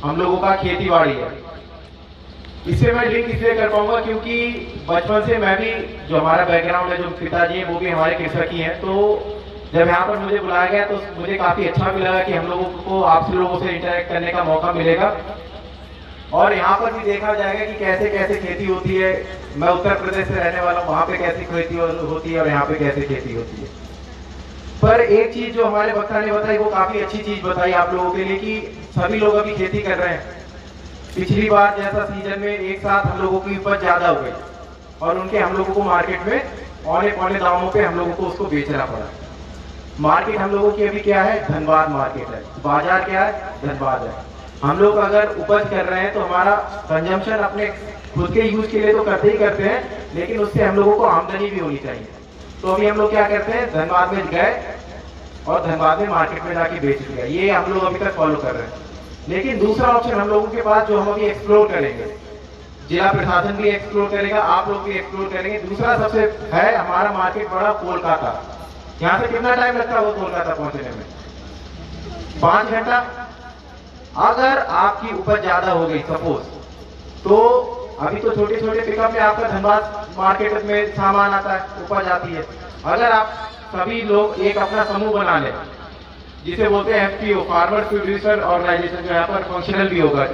हम लोगों का खेती बाड़ी है। इससे मैं लिंक इसलिए कर पाऊंगा क्योंकि बचपन से मैं भी, जो हमारा बैकग्राउंड है, जो पिताजी हैं वो भी हमारे कृषक ही हैं, तो जब यहाँ पर मुझे बुलाया गया तो मुझे काफ़ी अच्छा भी लगा कि हम लोगों को आपसे लोगों से इंटरेक्ट करने का मौका मिलेगा और यहाँ पर भी देखा जाएगा कि कैसे कैसे खेती होती है। मैं उत्तर प्रदेश से रहने वाला हूँ, वहाँ पे कैसी खेती होती है और यहाँ पे कैसे खेती होती है। पर एक चीज जो हमारे वक्ता ने बताई वो काफी अच्छी चीज बताई आप लोगों के लिए कि सभी लोग अभी खेती कर रहे हैं। पिछली बार जैसा सीजन में एक साथ हम लोगों की उपज ज्यादा हो गई और उनके हम लोगों को मार्केट में औने पौने दामों पे हम लोगों को उसको बेचना पड़ा। मार्केट हम लोगों की अभी क्या है, धनबाद मार्केट है। बाजार क्या है, धनबाद है। हम लोग अगर उपज कर रहे हैं तो हमारा कंजम्पशन अपने खुद के यूज के लिए तो करते ही करते हैं, लेकिन उससे हम लोगों को आमदनी भी होनी चाहिए। तो अभी हम लोग क्या करते हैं, धनबाद में गए और धनबाद में मार्केट में जाके बेच दिया। ये हम लोग अभी तक फॉलो कर रहे हैं। लेकिन दूसरा ऑप्शन हम लोगों के पास जो हम अभी एक्सप्लोर करेंगे, जिला प्रशासन भी एक्सप्लोर करेगा, आप लोग भी एक्सप्लोर करेंगे। दूसरा सबसे है हमारा मार्केट बड़ा कोलकाता। यहाँ से कितना टाइम लगता है वो कोलकाता पहुंचने में? 5 घंटा। अगर आपकी उपज ज्यादा हो गई सपोज, तो अभी तो छोटे छोटे पिकअप में आपका धनबाद मार्केट में सामान आता है, उपज आती है। अगर आप सभी लोग एक अपना समूह बना लें, जिसे बोलते हैं एफपीओ, फार्मर प्रोड्यूसर ऑर्गेनाइजेशन, जो यहाँ पर फंक्शनल भी होगा।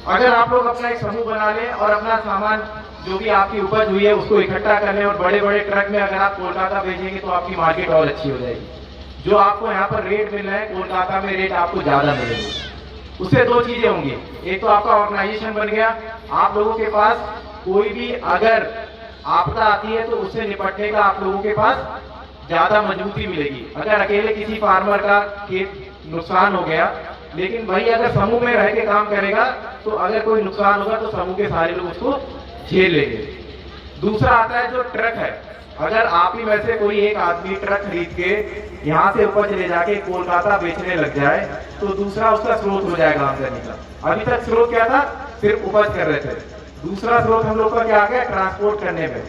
अगर आप लोग अपना एक समूह बना लें और अपना सामान जो भी आपकी उपज हुई है उसको इकट्ठा कर लें और बड़े बड़े ट्रक में अगर आप कोलकाता भेजेंगे तो आपकी मार्केट और अच्छी हो जाएगी। जो आपको यहाँ पर रेट मिल रहा है कोलकाता में रेट आपको ज्यादा मिलेंगे। उससे 2 चीजें होंगी, एक तो आपका ऑर्गेनाइजेशन बन गया, आप लोगों के पास कोई भी अगर आपदा आती है तो उससे निपटने का आप लोगों के पास ज्यादा मजबूती मिलेगी। अगर अकेले किसी फार्मर का खेत नुकसान हो गया, लेकिन भाई अगर समूह में रह के काम करेगा तो अगर कोई नुकसान होगा तो समूह के सारे लोग उसको झेल लेंगे। दूसरा आता है जो ट्रक है। अगर आप ही में से कोई एक आदमी ट्रक खरीद के यहाँ से उपज ले जाके कोलकाता बेचने लग जाए तो दूसरा उसका स्रोत हो जाएगा आमदनी का। अभी तक स्रोत क्या था, सिर्फ उपज कर रहे थे। दूसरा स्रोत हम लोग का क्या आ गया, ट्रांसपोर्ट करने में,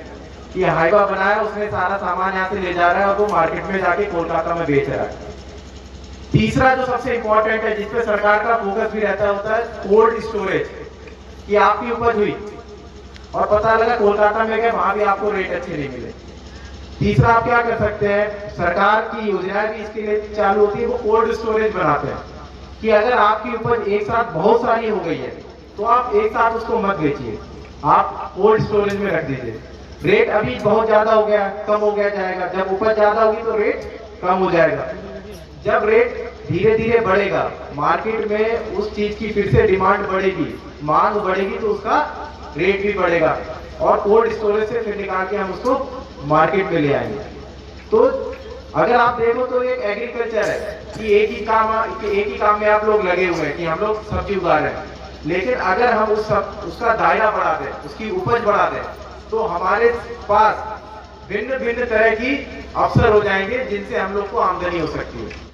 कि हाईवा बनाया, उसने सारा सामान यहाँ से ले जा रहा है और वो मार्केट में जाके कोलकाता में बेच रहा है। तीसरा जो सबसे इंपॉर्टेंट है, जिसपे सरकार का फोकस भी रहता होता है, कोल्ड स्टोरेज, कि आपकी उपज हुई और पता लगा कोलकाता में गए, वहां भी आपको रेट अच्छे नहीं मिले। तीसरा आप क्या कर सकते हैं, सरकार की योजनाएं भी इसके लिए चालू होती है, वो कोल्ड स्टोरेज बनाते हैं कि अगर आपकी उपज एक साथ बहुत सारी हो गई है तो आप एक साथ उसको मत बेचिए, आप कोल्ड स्टोरेज में रख दीजिए। रेट अभी बहुत ज्यादा हो गया, कम हो गया जाएगा। जब उपज ज्यादा होगी तो रेट कम हो जाएगा। जब रेट धीरे धीरे बढ़ेगा, मार्केट में उस चीज की फिर से डिमांड बढ़ेगी, मांग बढ़ेगी, तो उसका रेट भी बढ़ेगा और कोल्ड स्टोरेज से फिर निकाल के हम उसको मार्केट में ले आएंगे। तो अगर आप देखो तो एक एग्रीकल्चर है कि एक ही काम में आप लोग लगे हुए हैं कि हम लोग सब्जी उगा रहे हैं, लेकिन अगर हम उसका दायरा बढ़ा दें, उसकी उपज बढ़ा दें, तो हमारे पास भिन्न भिन्न तरह की अवसर हो जाएंगे जिनसे हम लोग को आमदनी हो सकती है।